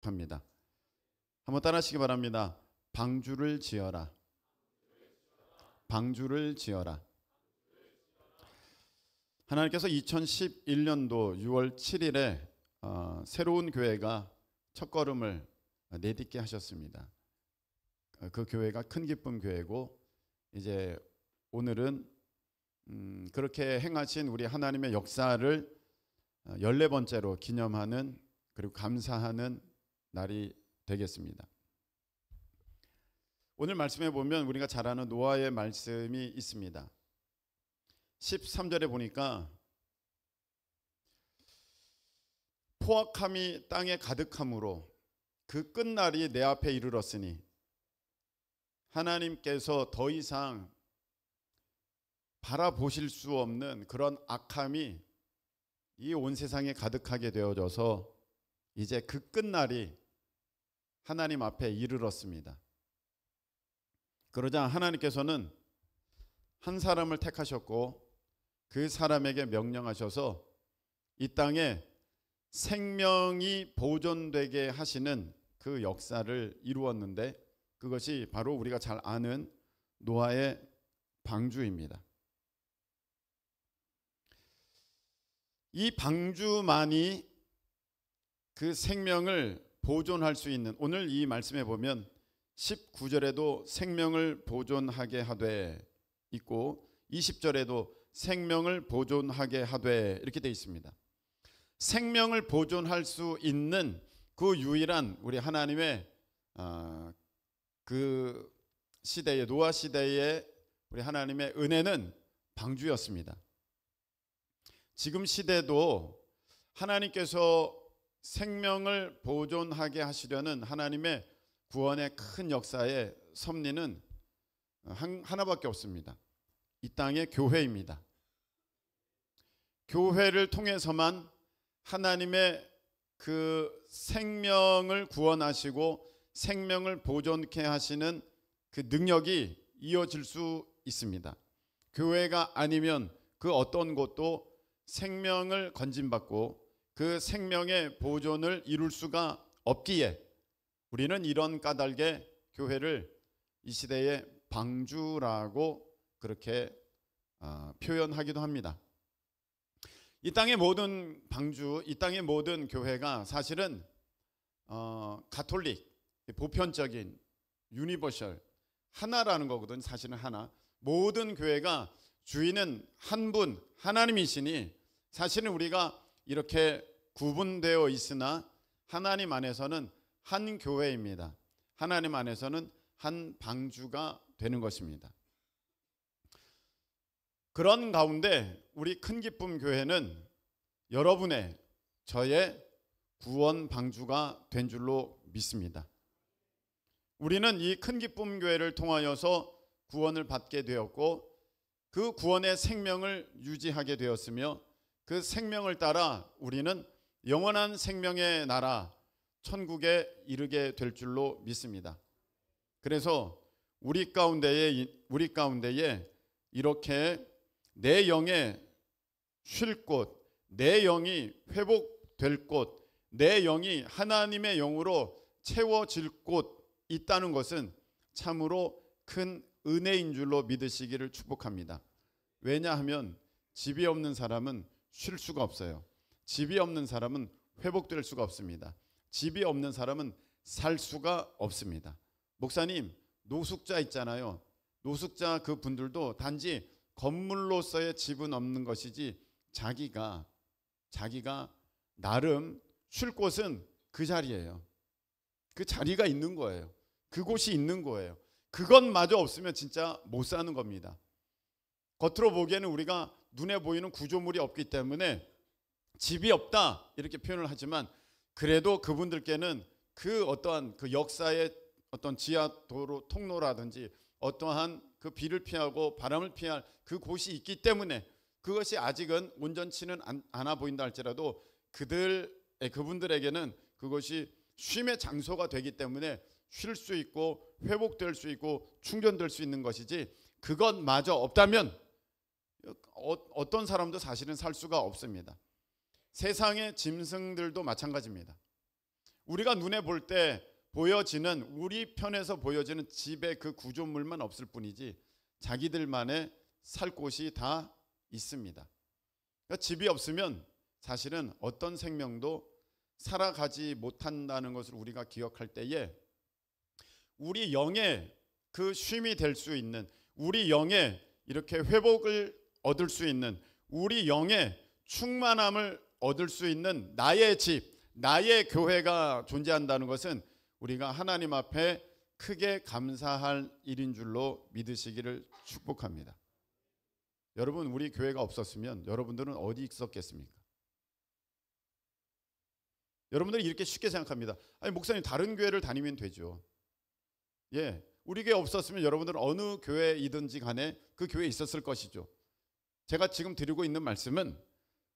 합니다. 한번 따라하시기 바랍니다. 방주를 지어라. 방주를 지어라. 하나님께서 2011년도 6월 7일에 새로운 교회가 첫걸음을 내딛게 하셨습니다. 그 교회가 큰 기쁨 교회고, 이제 오늘은 그렇게 행하신 우리 하나님의 역사를 14번째로 기념하는, 그리고 감사하는 날이 되겠습니다. 오늘 말씀에 보면 우리가 잘 아는 노아의 말씀이 있습니다. 13절에 보니까 포악함이 땅에 가득함으로 그 끝날이 내 앞에 이르렀으니 하나님께서 더 이상 바라보실 수 없는 그런 악함이 이 온 세상에 가득하게 되어져서 이제 그 끝날이 하나님 앞에 이르렀습니다. 그러자 하나님께서는 한 사람을 택하셨고 그 사람에게 명령하셔서 이 땅에 생명이 보존되게 하시는 그 역사를 이루었는데, 그것이 바로 우리가 잘 아는 노아의 방주입니다. 이 방주만이 그 생명을 보존할 수 있는, 오늘 이 말씀에 보면 19절에도 생명을 보존하게 하되 있고 20절에도 생명을 보존하게 하되 이렇게 되어 있습니다. 생명을 보존할 수 있는 그 유일한 우리 하나님의 그 시대의, 노아 시대의 우리 하나님의 은혜는 방주였습니다. 지금 시대도 하나님께서 생명을 보존하게 하시려는 하나님의 구원의 큰 역사의 섭리는 하나밖에 없습니다. 이 땅의 교회입니다. 교회를 통해서만 하나님의 그 생명을 구원하시고 생명을 보존케 하시는 그 능력이 이어질 수 있습니다. 교회가 아니면 그 어떤 곳도 생명을 건진받고 그 생명의 보존을 이룰 수가 없기에 우리는 이런 까닭에 교회를 이 시대의 방주라고 그렇게 표현하기도 합니다. 이 땅의 모든 방주, 이 땅의 모든 교회가 사실은 가톨릭, 보편적인, 유니버셜, 하나라는 거거든. 사실은 하나. 모든 교회가 주인은 한 분, 하나님이시니 사실은 우리가 이렇게 구분되어 있으나 하나님 안에서는 한 교회입니다. 하나님 안에서는 한 방주가 되는 것입니다. 그런 가운데 우리 큰 기쁨 교회는 여러분의, 저의 구원 방주가 된 줄로 믿습니다. 우리는 이 큰 기쁨 교회를 통하여서 구원을 받게 되었고 그 구원의 생명을 유지하게 되었으며 그 생명을 따라 우리는 영원한 생명의 나라 천국에 이르게 될 줄로 믿습니다. 그래서 우리 가운데에 이렇게 내 영에 쉴 곳, 내 영이 회복될 곳, 내 영이 하나님의 영으로 채워질 곳 있다는 것은 참으로 큰 은혜인 줄로 믿으시기를 축복합니다. 왜냐하면 집이 없는 사람은 쉴 수가 없어요. 집이 없는 사람은 회복될 수가 없습니다. 집이 없는 사람은 살 수가 없습니다. 목사님, 노숙자 있잖아요. 노숙자 그 분들도 단지 건물로서의 집은 없는 것이지 자기가 나름 쉴 곳은 그 자리예요. 그 자리가 있는 거예요. 그곳이 있는 거예요. 그것마저 없으면 진짜 못 사는 겁니다. 겉으로 보기에는 우리가 눈에 보이는 구조물이 없기 때문에 집이 없다 이렇게 표현을 하지만, 그래도 그분들께는 그 어떠한 그 역사의 어떤 지하도로 통로라든지 어떠한 그 비를 피하고 바람을 피할 그 곳이 있기 때문에 그것이 아직은 온전치는 않아 보인다 할지라도 그분들에게는 그것이 쉼의 장소가 되기 때문에 쉴 수 있고 회복될 수 있고 충전될 수 있는 것이지, 그것마저 없다면 어떤 사람도 사실은 살 수가 없습니다. 세상의 짐승들도 마찬가지입니다. 우리가 눈에 볼 때 보여지는, 우리 편에서 보여지는 집의 그 구조물만 없을 뿐이지 자기들만의 살 곳이 다 있습니다. 그러니까 집이 없으면 사실은 어떤 생명도 살아가지 못한다는 것을 우리가 기억할 때에 우리 영의 그 쉼이 될 수 있는, 우리 영의 이렇게 회복을 얻을 수 있는, 우리 영의 충만함을 얻을 수 있는 나의 집, 나의 교회가 존재한다는 것은 우리가 하나님 앞에 크게 감사할 일인 줄로 믿으시기를 축복합니다. 여러분, 우리 교회가 없었으면 여러분들은 어디 있었겠습니까? 여러분들이 이렇게 쉽게 생각합니다. 아니, 목사님 다른 교회를 다니면 되죠. 예, 우리 교회 없었으면 여러분들은 어느 교회이든지 간에 그 교회에 있었을 것이죠. 제가 지금 드리고 있는 말씀은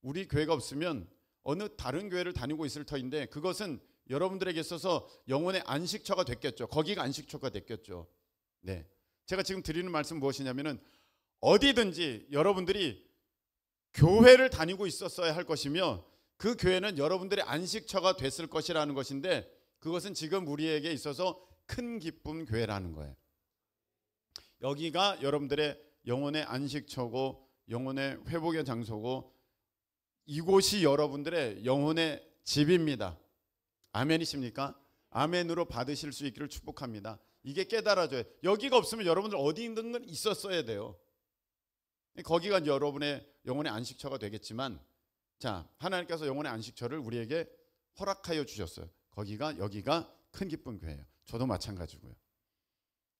우리 교회가 없으면 어느 다른 교회를 다니고 있을 터인데 그것은 여러분들에게 있어서 영혼의 안식처가 됐겠죠. 거기가 안식처가 됐겠죠. 네, 제가 지금 드리는 말씀 무엇이냐면은 어디든지 여러분들이 교회를 다니고 있었어야 할 것이며 그 교회는 여러분들의 안식처가 됐을 것이라는 것인데 그것은 지금 우리에게 있어서 큰 기쁨 교회라는 거예요. 여기가 여러분들의 영혼의 안식처고 영혼의 회복의 장소고 이곳이 여러분들의 영혼의 집입니다. 아멘이십니까? 아멘으로 받으실 수 있기를 축복합니다. 이게 깨달아져요. 여기가 없으면 여러분들 어디 있는 건 있었어야 돼요. 거기가 여러분의 영혼의 안식처가 되겠지만, 자, 하나님께서 영혼의 안식처를 우리에게 허락하여 주셨어요. 여기가 큰 기쁨 교회예요. 저도 마찬가지고요.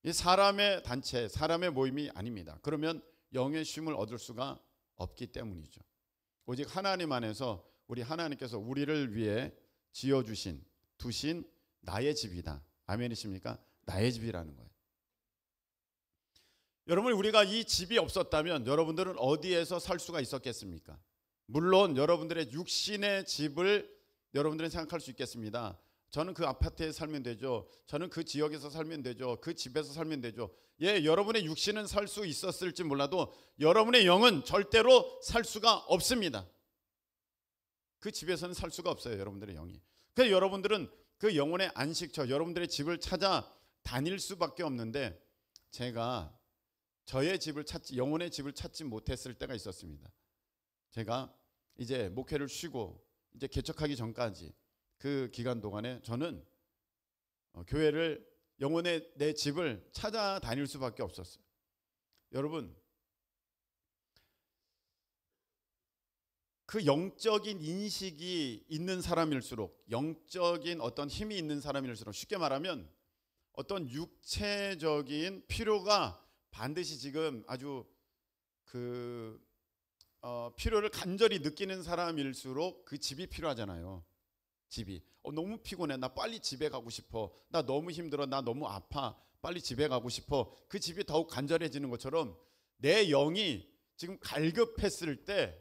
이 사람의 단체, 사람의 모임이 아닙니다. 그러면 영의 쉼을 얻을 수가 없기 때문이죠. 오직 하나님 안에서 우리 하나님께서 우리를 위해 지어주신, 두신 나의 집이다. 아멘이십니까? 나의 집이라는 거예요. 여러분, 우리가 이 집이 없었다면 여러분들은 어디에서 살 수가 있었겠습니까? 물론 여러분들의 육신의 집을 여러분들은 생각할 수 있겠습니다. 저는 그 아파트에 살면 되죠. 저는 그 지역에서 살면 되죠. 그 집에서 살면 되죠. 예, 여러분의 육신은 살 수 있었을지 몰라도 여러분의 영은 절대로 살 수가 없습니다. 그 집에서는 살 수가 없어요. 여러분들의 영이. 그래서 여러분들은 그 영혼의 안식처, 여러분들의 집을 찾아 다닐 수밖에 없는데 제가 저의 집을 영혼의 집을 찾지 못했을 때가 있었습니다. 제가 이제 목회를 쉬고 이제 개척하기 전까지 그 기간 동안에 저는 교회를, 영혼의 내 집을 찾아다닐 수밖에 없었어요. 여러분, 그 영적인 인식이 있는 사람일수록, 영적인 어떤 힘이 있는 사람일수록, 쉽게 말하면 어떤 육체적인 필요가 반드시 지금 아주 필요를 간절히 느끼는 사람일수록 그 집이 필요하잖아요. 집이 너무 피곤해, 나 빨리 집에 가고 싶어, 나 너무 힘들어, 나 너무 아파, 빨리 집에 가고 싶어. 그 집이 더욱 간절해지는 것처럼 내 영이 지금 갈급했을 때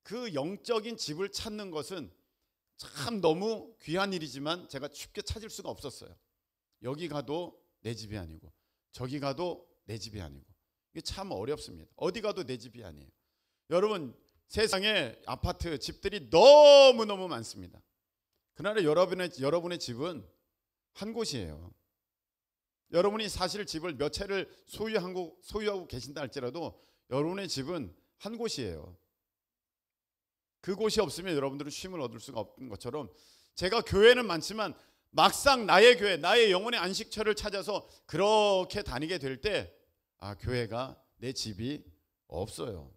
그 영적인 집을 찾는 것은 참 너무 귀한 일이지만 제가 쉽게 찾을 수가 없었어요. 여기 가도 내 집이 아니고 저기 가도 내 집이 아니고 이게 참 어렵습니다. 어디 가도 내 집이 아니에요. 여러분, 세상에 아파트, 집들이 너무너무 많습니다. 그러나 여러분의 집은 한 곳이에요. 여러분이 사실 집을 몇 채를 소유하고 계신다 할지라도 여러분의 집은 한 곳이에요. 그곳이 없으면 여러분들은 쉼을 얻을 수가 없는 것처럼 제가 교회는 많지만 막상 나의 교회, 나의 영혼의 안식처를 찾아서 그렇게 다니게 될 때 교회가, 내 집이 없어요.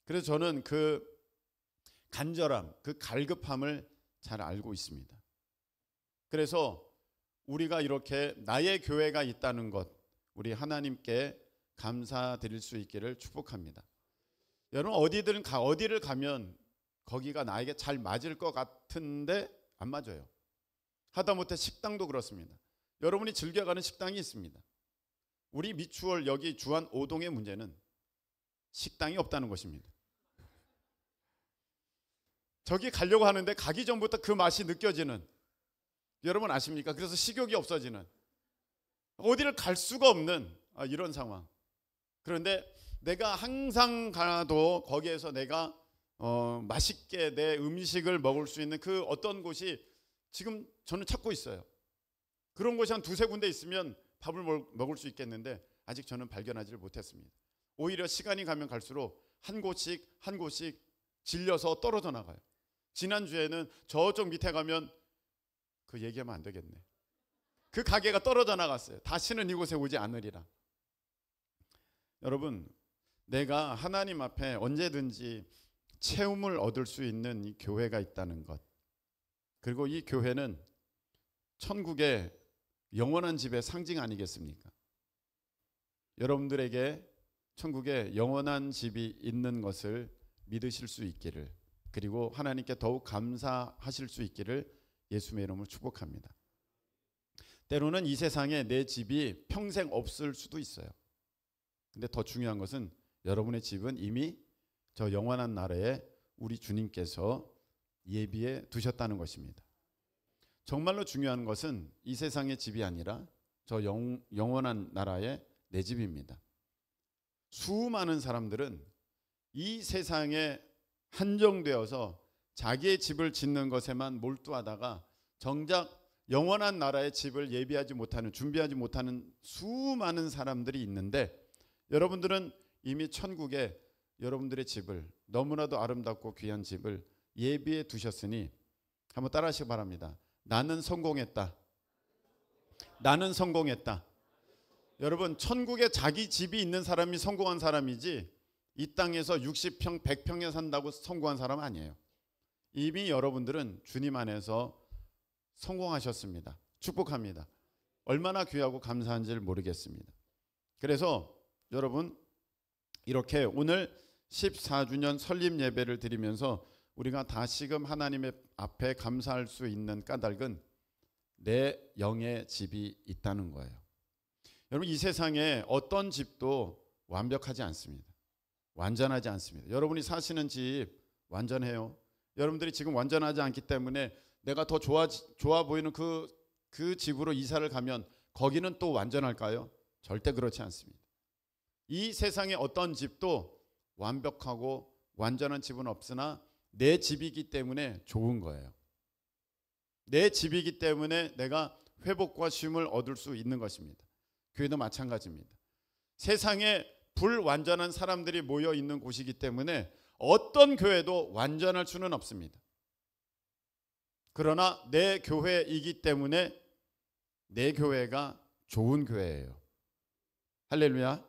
그래서 저는 그 간절함, 그 갈급함을 잘 알고 있습니다. 그래서 우리가 이렇게 나의 교회가 있다는 것, 우리 하나님께 감사드릴 수 있기를 축복합니다. 여러분, 어디를 가면 거기가 나에게 잘 맞을 것 같은데 안 맞아요. 하다못해 식당도 그렇습니다. 여러분이 즐겨가는 식당이 있습니다. 우리 미추홀 여기 주안 5동의 문제는 식당이 없다는 것입니다. 저기 가려고 하는데 가기 전부터 그 맛이 느껴지는, 여러분 아십니까? 그래서 식욕이 없어지는, 어디를 갈 수가 없는 이런 상황. 그런데 내가 항상 가도 거기에서 내가 맛있게 내 음식을 먹을 수 있는 그 어떤 곳이 지금 저는 찾고 있어요. 그런 곳이 한 두세 군데 있으면 밥을 먹을 수 있겠는데 아직 저는 발견하지를 못했습니다. 오히려 시간이 가면 갈수록 한 곳씩 한 곳씩 질려서 떨어져 나가요. 지난주에는 저쪽 밑에 가면 그 얘기하면 안 되겠네. 그 가게가 떨어져 나갔어요. 다시는 이곳에 오지 않으리라. 여러분, 내가 하나님 앞에 언제든지 채움을 얻을 수 있는 이 교회가 있다는 것, 그리고 이 교회는 천국의 영원한 집의 상징 아니겠습니까? 여러분들에게 천국에 영원한 집이 있는 것을 믿으실 수 있기를, 그리고 하나님께 더욱 감사하실 수 있기를 예수님의 이름으로 축복합니다. 때로는 이 세상에 내 집이 평생 없을 수도 있어요. 근데 더 중요한 것은 여러분의 집은 이미 저 영원한 나라에 우리 주님께서 예비해 두셨다는 것입니다. 정말로 중요한 것은 이 세상의 집이 아니라 저 영원한 나라의 내 집입니다. 수많은 사람들은 이 세상에 한정되어서 자기의 집을 짓는 것에만 몰두하다가 정작 영원한 나라의 집을 예비하지 못하는, 준비하지 못하는 수많은 사람들이 있는데, 여러분들은 이미 천국에 여러분들의 집을, 너무나도 아름답고 귀한 집을 예비해 두셨으니 한번 따라하시기 바랍니다. 나는 성공했다. 나는 성공했다. 여러분, 천국에 자기 집이 있는 사람이 성공한 사람이지 이 땅에서 60평, 100평에 산다고 성공한 사람 아니에요. 이미 여러분들은 주님 안에서 성공하셨습니다. 축복합니다. 얼마나 귀하고 감사한지를 모르겠습니다. 그래서 여러분, 이렇게 오늘 14주년 설립 예배를 드리면서 우리가 다시금 하나님의 앞에 감사할 수 있는 까닭은 내 영의 집이 있다는 거예요. 여러분, 이 세상에 어떤 집도 완벽하지 않습니다. 완전하지 않습니다. 여러분이 사시는 집 완전해요. 여러분들이 지금 완전하지 않기 때문에 내가 더 좋아 보이는 그 집으로 이사를 가면 거기는 또 완전할까요? 절대 그렇지 않습니다. 이 세상에 어떤 집도 완벽하고 완전한 집은 없으나 내 집이기 때문에 좋은 거예요. 내 집이기 때문에 내가 회복과 쉼을 얻을 수 있는 것입니다. 교회도 마찬가지입니다. 세상에 불완전한 사람들이 모여 있는 곳이기 때문에 어떤 교회도 완전할 수는 없습니다. 그러나 내 교회이기 때문에 내 교회가 좋은 교회예요. 할렐루야.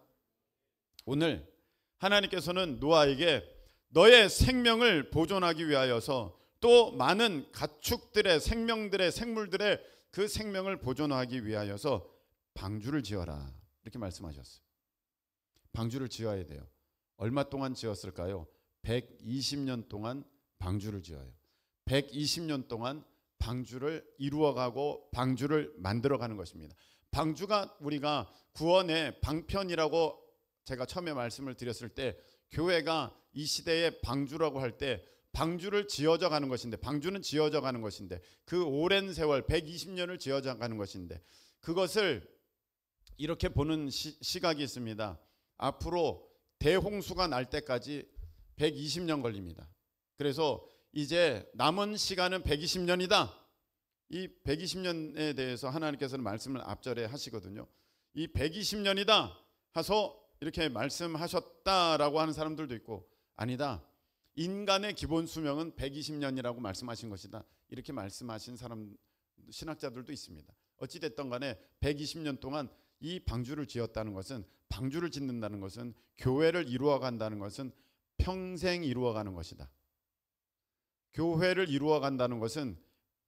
오늘 하나님께서는 노아에게 너의 생명을 보존하기 위하여서 또 많은 가축들의 생명들의 생물들의 그 생명을 보존하기 위하여서 방주를 지어라, 이렇게 말씀하셨어요. 방주를 지어야 돼요. 얼마 동안 지었을까요? 120년 동안 방주를 지어요. 120년 동안 방주를 이루어가고 방주를 만들어가는 것입니다. 방주가 우리가 구원의 방편이라고 제가 처음에 말씀을 드렸을 때, 교회가 이 시대의 방주라고 할 때 방주를 지어져 가는 것인데, 방주는 지어져 가는 것인데, 그 오랜 세월 120년을 지어져 가는 것인데, 그것을 이렇게 보는 시각이 있습니다. 앞으로 대홍수가 날 때까지 120년 걸립니다. 그래서 이제 남은 시간은 120년이다. 이 120년에 대해서 하나님께서는 말씀을 앞절에 하시거든요. 이 120년이다 하서 이렇게 말씀하셨다라고 하는 사람들도 있고, 아니다, 인간의 기본 수명은 120년이라고 말씀하신 것이다, 이렇게 말씀하신 사람, 신학자들도 있습니다. 어찌됐든 간에 120년 동안 이 방주를 지었다는 것은, 방주를 짓는다는 것은, 교회를 이루어간다는 것은 평생 이루어가는 것이다. 교회를 이루어간다는 것은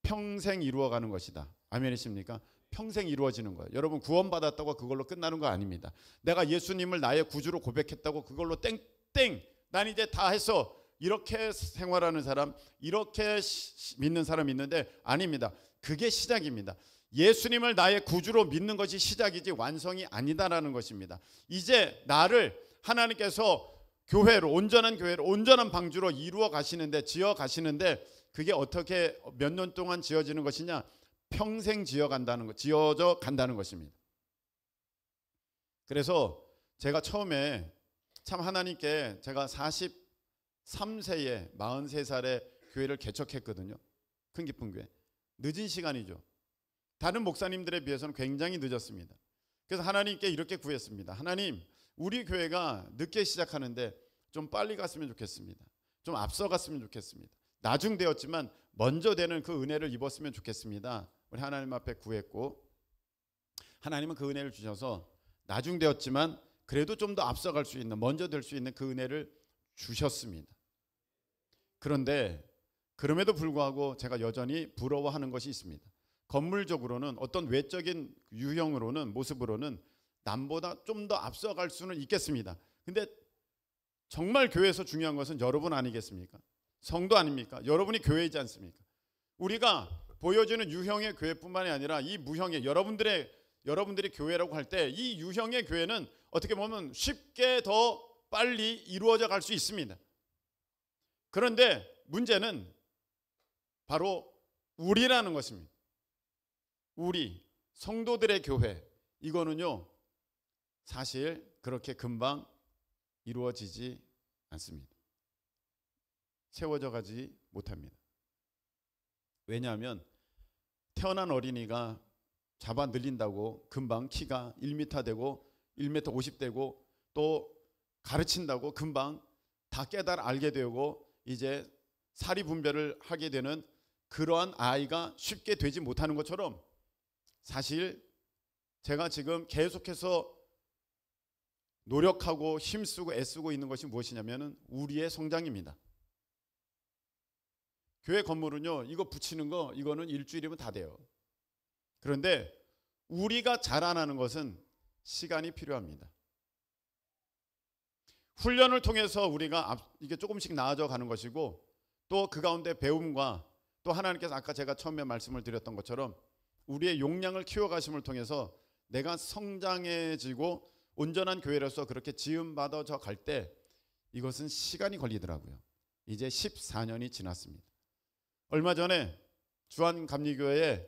평생 이루어가는 것이다. 아멘이십니까? 평생 이루어지는 거예요. 여러분, 구원받았다고 그걸로 끝나는 거 아닙니다. 내가 예수님을 나의 구주로 고백했다고 그걸로 땡땡 난 이제 다 했어, 이렇게 생활하는 사람, 이렇게 믿는 사람이 있는데 아닙니다. 그게 시작입니다. 예수님을 나의 구주로 믿는 것이 시작이지 완성이 아니다라는 것입니다. 이제 나를 하나님께서 교회로, 온전한 교회로, 온전한 방주로 이루어 가시는데, 지어 가시는데, 그게 어떻게 몇 년 동안 지어지는 것이냐? 평생 지어간다는 것, 지어져 간다는 것입니다. 그래서 제가 처음에 참 하나님께, 제가 43세에 43살에 교회를 개척했거든요. 큰 기쁨 교회. 늦은 시간이죠. 다른 목사님들에 비해서는 굉장히 늦었습니다. 그래서 하나님께 이렇게 구했습니다. 하나님, 우리 교회가 늦게 시작하는데 좀 빨리 갔으면 좋겠습니다. 좀 앞서 갔으면 좋겠습니다. 나중되었지만 먼저 되는 그 은혜를 입었으면 좋겠습니다. 우리 하나님 앞에 구했고, 하나님은 그 은혜를 주셔서 나중되었지만 그래도 좀 더 앞서갈 수 있는, 먼저 될 수 있는 그 은혜를 주셨습니다. 그런데 그럼에도 불구하고 제가 여전히 부러워하는 것이 있습니다. 건물적으로는, 어떤 외적인 유형으로는, 모습으로는 남보다 좀 더 앞서갈 수는 있겠습니다. 근데 정말 교회에서 중요한 것은 여러분 아니겠습니까? 성도 아닙니까? 여러분이 교회이지 않습니까? 우리가 보여주는 유형의 교회뿐만이 아니라 이 무형의, 여러분들이 교회라고 할 때 이 유형의 교회는 어떻게 보면 쉽게 더 빨리 이루어져 갈 수 있습니다. 그런데 문제는 바로 우리라는 것입니다. 우리 성도들의 교회, 이거는요 사실 그렇게 금방 이루어지지 않습니다. 세워져 가지 못합니다. 왜냐하면 태어난 어린이가 잡아 늘린다고 금방 키가 1m 되고 1m 50 되고, 또 가르친다고 금방 다 깨달아 알게 되고 이제 사리 분별을 하게 되는 그러한 아이가 쉽게 되지 못하는 것처럼, 사실 제가 지금 계속해서 노력하고 힘쓰고 애쓰고 있는 것이 무엇이냐면 우리의 성장입니다. 교회 건물은요, 이거 붙이는 거 이거는 일주일이면 다 돼요. 그런데 우리가 자라나는 것은 시간이 필요합니다. 훈련을 통해서 우리가 이게 조금씩 나아져 가는 것이고, 또 그 가운데 배움과, 또 하나님께서 아까 제가 처음에 말씀을 드렸던 것처럼 우리의 용량을 키워가심을 통해서 내가 성장해지고 온전한 교회로서 그렇게 지음받아져 갈 때 이것은 시간이 걸리더라고요. 이제 14년이 지났습니다. 얼마 전에 주한감리교회에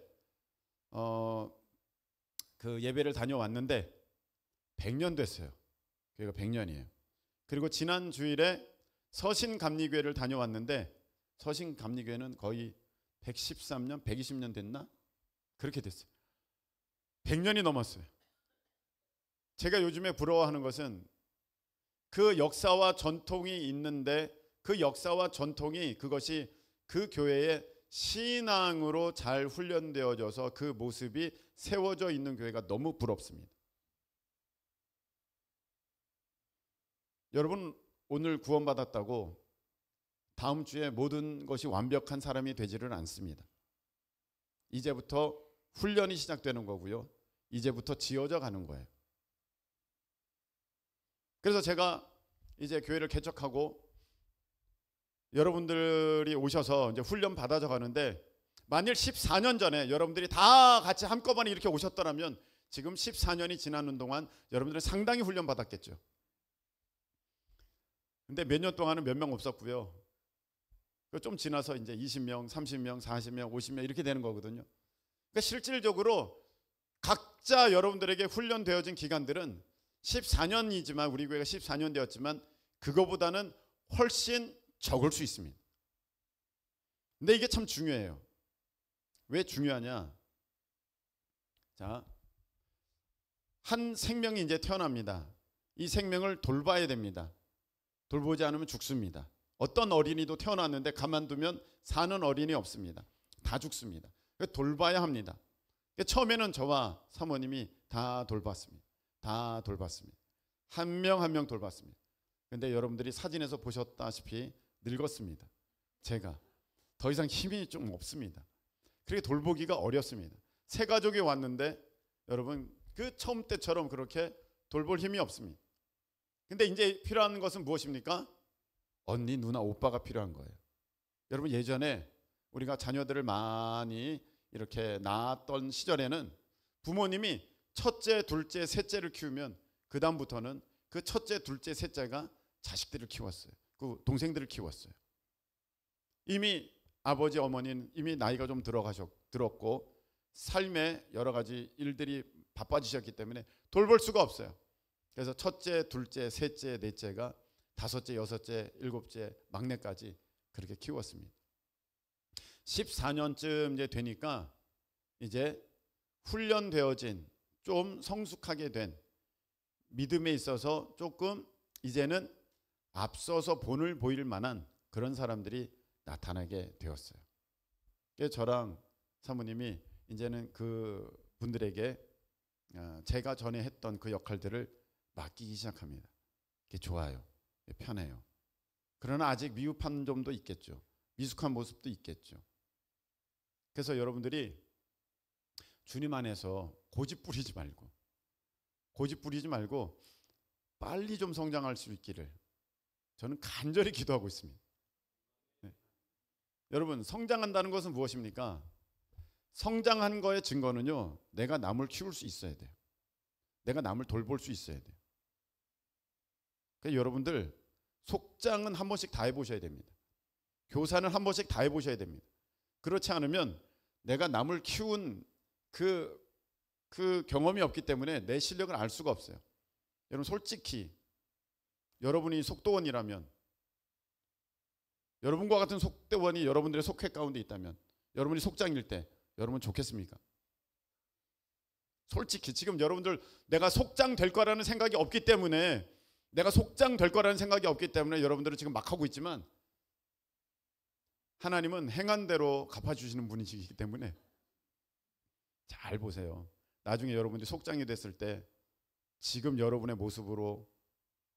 그 예배를 다녀왔는데 100년 됐어요. 교회가 100년이에요. 그리고 지난 주일에 서신감리교회를 다녀왔는데 서신감리교회는 거의 113년, 120년 됐나? 그렇게 됐어요. 100년이 넘었어요. 제가 요즘에 부러워하는 것은 그 역사와 전통이 있는데 그 역사와 전통이, 그것이 그 교회의 신앙으로 잘 훈련되어져서 그 모습이 세워져 있는 교회가 너무 부럽습니다. 여러분, 오늘 구원받았다고 다음 주에 모든 것이 완벽한 사람이 되지를 않습니다. 이제부터 훈련이 시작되는 거고요. 이제부터 지어져 가는 거예요. 그래서 제가 이제 교회를 개척하고 여러분들이 오셔서 이제 훈련 받아져 가는데, 만일 14년 전에 여러분들이 다 같이 한꺼번에 이렇게 오셨더라면 지금 14년이 지나는 동안 여러분들은 상당히 훈련 받았겠죠. 근데 몇 년 동안은 몇 명 없었고요. 좀 지나서 이제 20명, 30명, 40명, 50명 이렇게 되는 거거든요. 그러니까 실질적으로 각자 여러분들에게 훈련되어진 기간들은 14년이지만, 우리 교회가 14년 되었지만 그거보다는 훨씬 적을 수 있습니다. 근데 이게 참 중요해요. 왜 중요하냐? 자, 한 생명이 이제 태어납니다. 이 생명을 돌봐야 됩니다. 돌보지 않으면 죽습니다. 어떤 어린이도 태어났는데 가만두면 사는 어린이 없습니다. 다 죽습니다. 돌봐야 합니다. 처음에는 저와 사모님이 다 돌봤습니다. 다 돌봤습니다. 한 명 한 명 돌봤습니다. 그런데 여러분들이 사진에서 보셨다시피 늙었습니다. 제가 더 이상 힘이 좀 없습니다. 그렇게 돌보기가 어렵습니다. 새 가족이 왔는데 여러분, 그 처음 때처럼 그렇게 돌볼 힘이 없습니다. 근데 이제 필요한 것은 무엇입니까? 언니, 누나, 오빠가 필요한 거예요. 여러분, 예전에 우리가 자녀들을 많이 이렇게 낳았던 시절에는 부모님이 첫째, 둘째, 셋째를 키우면 그 다음부터는 그 첫째, 둘째, 셋째가 자식들을 키웠어요. 그 동생들을 키웠어요. 이미 아버지, 어머니는 이미 나이가 좀 들었고 삶에 여러 가지 일들이 바빠지셨기 때문에 돌볼 수가 없어요. 그래서 첫째, 둘째, 셋째, 넷째가 다섯째, 여섯째, 일곱째, 막내까지 그렇게 키웠습니다. 14년쯤 이제 되니까 이제 훈련되어진 좀 성숙하게 된 믿음에 있어서 조금 이제는 앞서서 본을 보일 만한 그런 사람들이 나타나게 되었어요. 그래서 저랑 사모님이 이제는 그 분들에게 제가 전에 했던 그 역할들을 맡기기 시작합니다. 그게 좋아요. 편해요. 그러나 아직 미흡한 점도 있겠죠. 미숙한 모습도 있겠죠. 그래서 여러분들이 주님 안에서 고집 부리지 말고 빨리 좀 성장할 수 있기를 저는 간절히 기도하고 있습니다. 네. 여러분, 성장한다는 것은 무엇입니까? 성장한 거의 증거는요, 내가 남을 키울 수 있어야 돼요. 내가 남을 돌볼 수 있어야 돼요. 그러니까 여러분들 속장은 한 번씩 다 해보셔야 됩니다. 교사는 한 번씩 다 해보셔야 됩니다. 그렇지 않으면 내가 남을 키운 그 경험이 없기 때문에 내 실력을 알 수가 없어요. 여러분, 솔직히 여러분이 속도원이라면, 여러분과 같은 속도원이 여러분들의 속회 가운데 있다면, 여러분이 속장일 때 여러분 좋겠습니까? 솔직히 지금 여러분들 내가 속장 될 거라는 생각이 없기 때문에, 여러분들은 지금 막 하고 있지만 하나님은 행한 대로 갚아주시는 분이시기 때문에 잘 보세요. 나중에 여러분들이 속장이 됐을 때 지금 여러분의 모습으로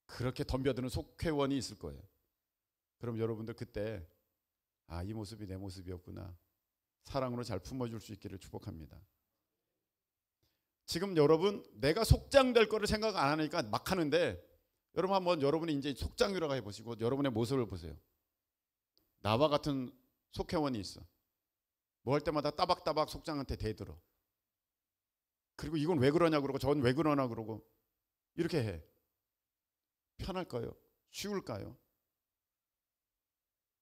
그렇게 덤벼드는 속회원이 있을 거예요. 그럼 여러분들 그때 이 모습이 내 모습이었구나, 사랑으로 잘 품어줄 수 있기를 축복합니다. 지금 여러분 내가 속장될 거를 생각 안 하니까 막 하는데, 여러분 한번 여러분이 이제 속장이라고 해보시고 여러분의 모습을 보세요. 나와 같은 속회원이 있어. 뭐 할 때마다 따박따박 속장한테 대들어. 그리고 이건 왜 그러냐 그러고 저건 왜 그러나 그러고 이렇게 해. 편할까요? 쉬울까요?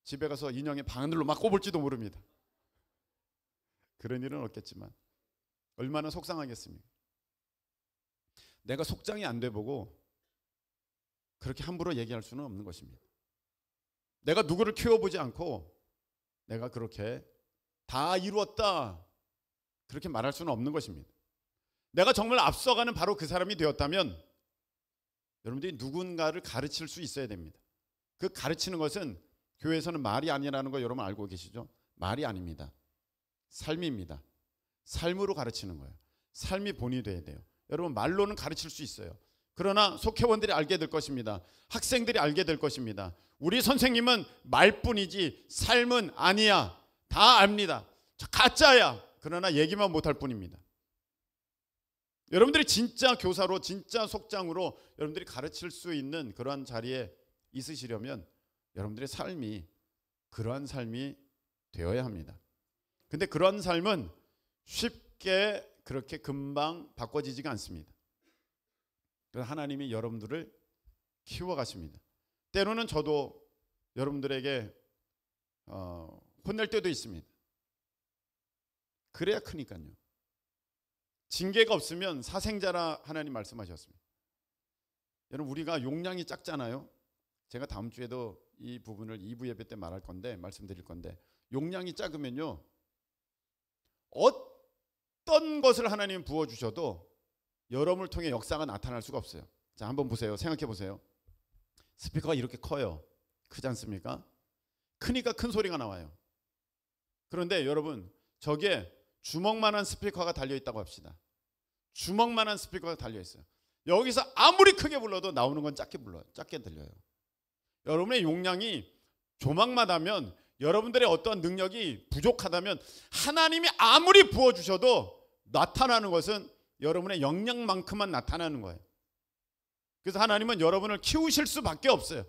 집에 가서 인형의 바늘로 막 꼽을지도 모릅니다. 그런 일은 없겠지만 얼마나 속상하겠습니까? 내가 속장이 안 돼 보고 그렇게 함부로 얘기할 수는 없는 것입니다. 내가 누구를 키워보지 않고 내가 그렇게 다 이루었다 그렇게 말할 수는 없는 것입니다. 내가 정말 앞서가는 바로 그 사람이 되었다면 여러분들이 누군가를 가르칠 수 있어야 됩니다. 그 가르치는 것은 교회에서는 말이 아니라는 거 여러분 알고 계시죠? 말이 아닙니다. 삶입니다. 삶으로 가르치는 거예요. 삶이 본이 돼야 돼요. 여러분 말로는 가르칠 수 있어요. 그러나 속회원들이 알게 될 것입니다. 학생들이 알게 될 것입니다. 우리 선생님은 말뿐이지 삶은 아니야. 다 압니다. 가짜야. 그러나 얘기만 못할 뿐입니다. 여러분들이 진짜 교사로, 진짜 속장으로 여러분들이 가르칠 수 있는 그러한 자리에 있으시려면 여러분들의 삶이 그러한 삶이 되어야 합니다. 근데 그런 삶은 쉽게 그렇게 금방 바꿔지지가 않습니다. 그래서 하나님이 여러분들을 키워가십니다. 때로는 저도 여러분들에게 혼낼 때도 있습니다. 그래야 크니까요. 징계가 없으면 사생자라 하나님 말씀하셨습니다. 여러분 우리가 용량이 작잖아요. 제가 다음 주에도 이 부분을 2부 예배 때 말씀드릴 건데 용량이 작으면요 어떤 것을 하나님 부어주셔도 여러분을 통해 역사가 나타날 수가 없어요. 자, 한번 보세요. 생각해 보세요. 스피커가 이렇게 커요. 크지 않습니까? 크니까 큰 소리가 나와요. 그런데 여러분 저기에 주먹만한 스피커가 달려있다고 합시다. 주먹만한 스피커가 달려있어요. 여기서 아무리 크게 불러도 나오는 건 작게 들려요. 여러분의 용량이 조망마다면, 여러분들의 어떤 능력이 부족하다면 하나님이 아무리 부어주셔도 나타나는 것은 여러분의 역량만큼만 나타나는 거예요. 그래서 하나님은 여러분을 키우실 수밖에 없어요.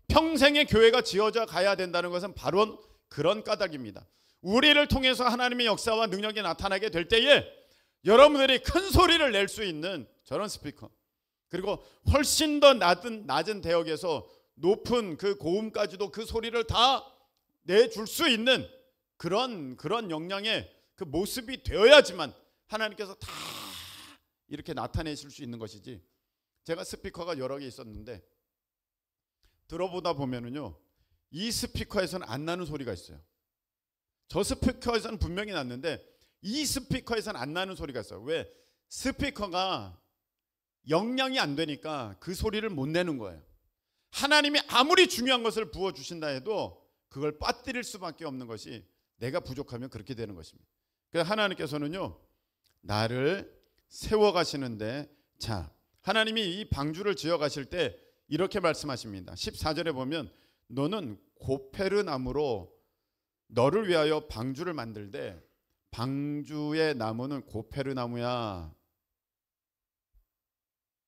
평생의 교회가 지어져 가야 된다는 것은 바로 그런 까닭입니다. 우리를 통해서 하나님의 역사와 능력이 나타나게 될 때에 여러분들이 큰 소리를 낼 수 있는 저런 스피커, 그리고 훨씬 더 낮은 대역에서 높은 그 고음까지도 그 소리를 다 내줄 수 있는 그런 역량의 그 모습이 되어야지만 하나님께서 다 이렇게 나타내실 수 있는 것이지. 제가 스피커가 여러 개 있었는데 들어보다 보면은요 이 스피커에서는 안 나는 소리가 있어요. 저 스피커에서는 분명히 났는데 이 스피커에서는 안 나는 소리가 있어요. 왜? 스피커가 영양이 안 되니까 그 소리를 못 내는 거예요. 하나님이 아무리 중요한 것을 부어주신다 해도 그걸 빠뜨릴 수밖에 없는 것이 내가 부족하면 그렇게 되는 것입니다. 그래서 하나님께서는요, 나를 세워가시는데, 자, 하나님이 이 방주를 지어가실 때 이렇게 말씀하십니다. 14절에 보면 너는 고페르 나무로 너를 위하여 방주를 만들되, 방주의 나무는 고페르 나무야,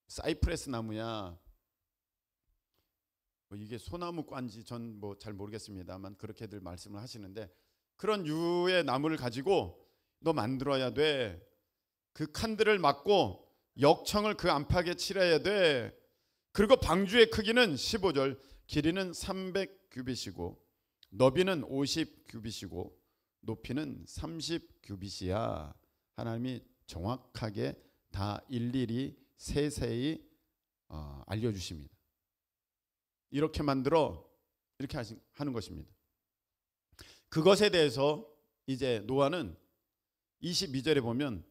사이프레스 나무야, 이게 소나무 관지 전 뭐 잘 모르겠습니다만 그렇게들 말씀을 하시는데, 그런 유의 나무를 가지고 너 만들어야 돼. 그 칸들을 막고 역청을 그 안팎에 칠해야 돼. 그리고 방주의 크기는 15절, 길이는 300규빗이고 너비는 50규빗이고 높이는 30규빗이야. 하나님이 정확하게 다 일일이 세세히 알려주십니다. 이렇게 만들어, 이렇게 하는 것입니다. 그것에 대해서 이제 노아는 22절에 보면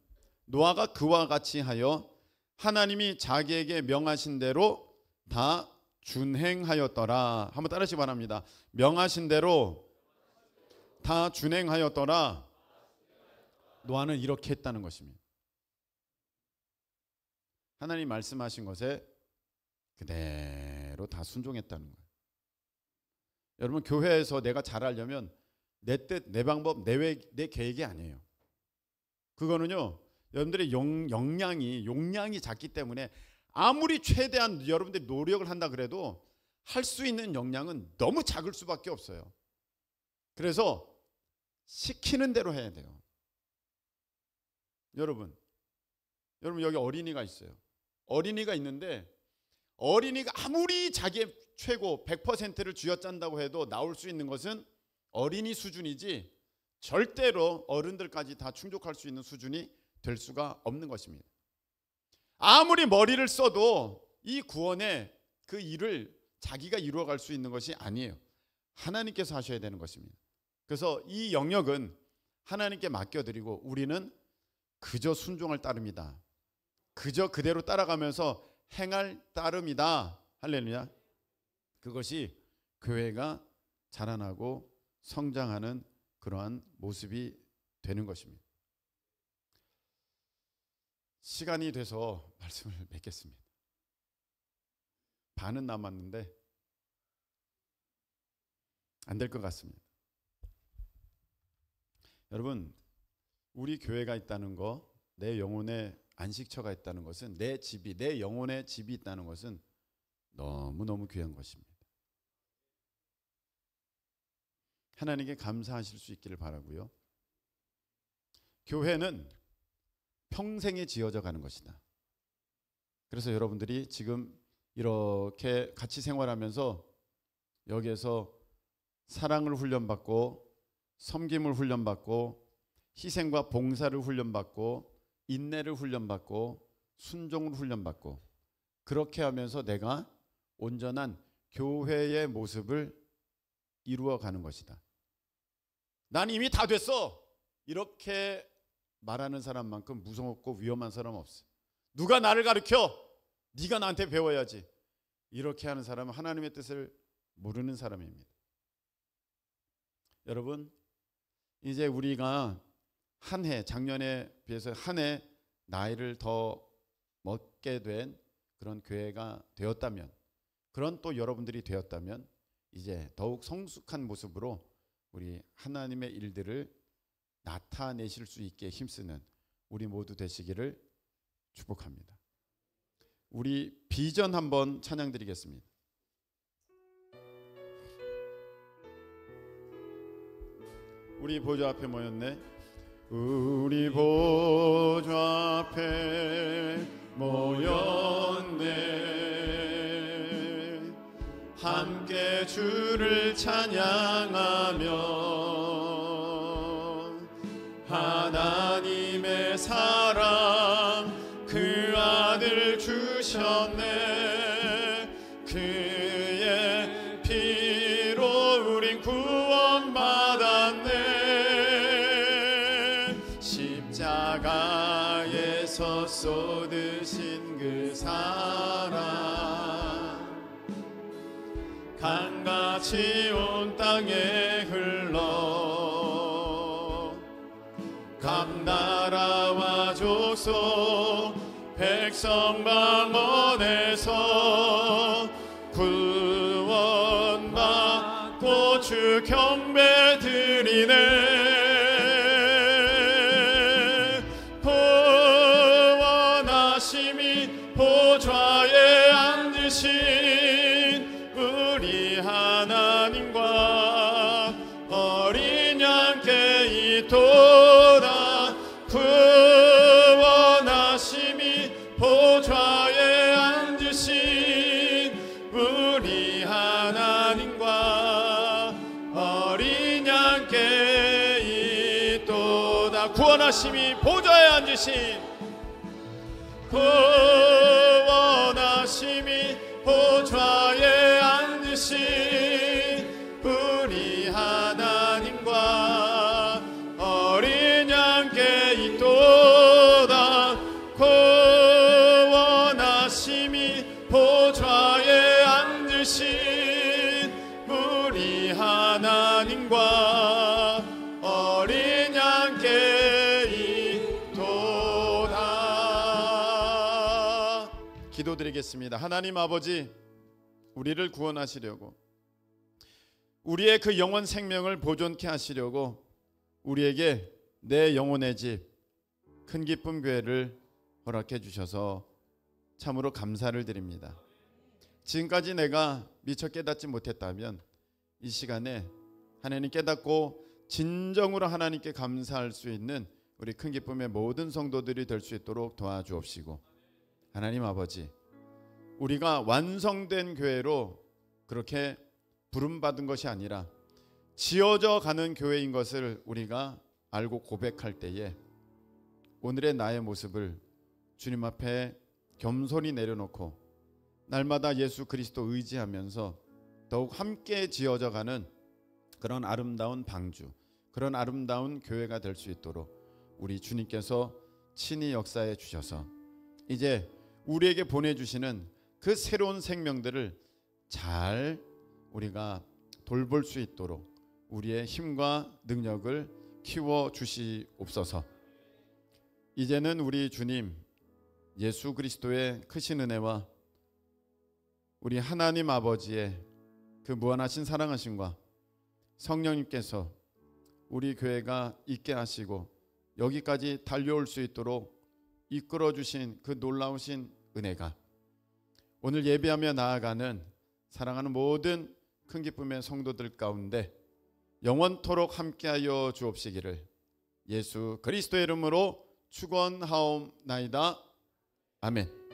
노아가 그와 같이 하여 하나님이 자기에게 명하신 대로 다 준행하였더라. 한번 따라하시기 바랍니다. 명하신 대로 다 준행하였더라. 노아는 이렇게 했다는 것입니다. 하나님 말씀하신 것에 그대로 다 순종했다는 거예요. 여러분, 교회에서 내가 잘하려면 내 뜻, 내 방법, 내 계획이 아니에요. 그거는요, 여러분들의 용량이 작기 때문에 아무리 최대한 여러분들이 노력을 한다 그래도 할 수 있는 역량은 너무 작을 수밖에 없어요. 그래서 시키는 대로 해야 돼요. 여러분 여기 어린이가 있어요. 어린이가 있는데 어린이가 아무리 자기의 최고 100%를 쥐어짠다고 해도 나올 수 있는 것은 어린이 수준이지 절대로 어른들까지 다 충족할 수 있는 수준이 될 수가 없는 것입니다. 아무리 머리를 써도 이 구원의 그 일을 자기가 이루어갈 수 있는 것이 아니에요. 하나님께서 하셔야 되는 것입니다. 그래서 이 영역은 하나님께 맡겨드리고 우리는 그저 순종할 따름이다. 그저 그대로 따라가면서 행할 따름이다. 할렐루야. 그것이 교회가 자라나고 성장하는 그러한 모습이 되는 것입니다. 시간이 돼서 말씀을 맺겠습니다. 반은 남았는데 안 될 것 같습니다. 여러분, 우리 교회가 있다는 거, 내 영혼의 안식처가 있다는 것은, 내 집이, 내 영혼의 집이 있다는 것은 너무너무 귀한 것입니다. 하나님께 감사하실 수 있기를 바라고요. 교회는 평생에 지어져 가는 것이다. 그래서 여러분들이 지금 이렇게 같이 생활하면서 여기에서 사랑을 훈련받고 섬김을 훈련받고 희생과 봉사를 훈련받고 인내를 훈련받고 순종을 훈련받고 그렇게 하면서 내가 온전한 교회의 모습을 이루어가는 것이다. 난 이미 다 됐어. 이렇게 말하는 사람만큼 무섭고 위험한 사람 없어. 누가 나를 가르쳐? 네가 나한테 배워야지. 이렇게 하는 사람은 하나님의 뜻을 모르는 사람입니다. 여러분, 이제 우리가 한 해, 작년에 비해서 한 해 나이를 더 먹게 된 그런 교회가 되었다면, 그런 또 여러분들이 되었다면 이제 더욱 성숙한 모습으로 우리 하나님의 일들을 나타내실 수 있게 힘쓰는 우리 모두 되시기를 축복합니다. 우리 비전 한번 찬양 드리겠습니다. 우리 보좌 앞에 모였네. 우리 보좌 앞에 모였네. 함께 주를 찬양하며 하나님의 사랑 그 아들 주셨네. 그의 피로 우린 구원받았네. 땅에서 쏟으신 그 사랑 강같이 온 땅에 흘러 각 나라와 족속 백성 방언에서 구원받고 주 경배 드리네. 구원하심이 보좌에 앉으신 우리 하나님과 어린 양께 있도다. 구원하심이 보좌에 앉으신 우리 하나님과 어린 양께 있도다. 구원하심이 보좌에 앉으신 구원하심이 보좌에 앉으신 우리 하나님과 어린 양께 있도다. 구원하심이 보좌에 앉으신 우리 하나님과 어린 양께 있도다. 기도드리겠습니다. 하나님 아버지, 우리를 구원하시려고, 우리의 그 영원 생명을 보존케 하시려고 우리에게 내 영혼의 집 큰 기쁨 교회를 허락해 주셔서 참으로 감사를 드립니다. 지금까지 내가 미처 깨닫지 못했다면 이 시간에 하나님 깨닫고 진정으로 하나님께 감사할 수 있는 우리 큰 기쁨의 모든 성도들이 될 수 있도록 도와주옵시고, 하나님 아버지, 우리가 완성된 교회로 그렇게 부름받은 것이 아니라 지어져 가는 교회인 것을 우리가 알고 고백할 때에 오늘의 나의 모습을 주님 앞에 겸손히 내려놓고 날마다 예수 그리스도 의지하면서 더욱 함께 지어져 가는 그런 아름다운 방주, 그런 아름다운 교회가 될 수 있도록 우리 주님께서 친히 역사해 주셔서 이제 우리에게 보내주시는 그 새로운 생명들을 잘 우리가 돌볼 수 있도록 우리의 힘과 능력을 키워 주시옵소서. 이제는 우리 주님 예수 그리스도의 크신 은혜와 우리 하나님 아버지의 그 무한하신 사랑하심과 성령님께서 우리 교회가 있게 하시고 여기까지 달려올 수 있도록 이끌어 주신 그 놀라우신 은혜가 오늘 예배하며 나아가는 사랑하는 모든 큰 기쁨의 성도들 가운데 영원토록 함께하여 주옵시기를 예수 그리스도의 이름으로 축원하옵나이다. 아멘.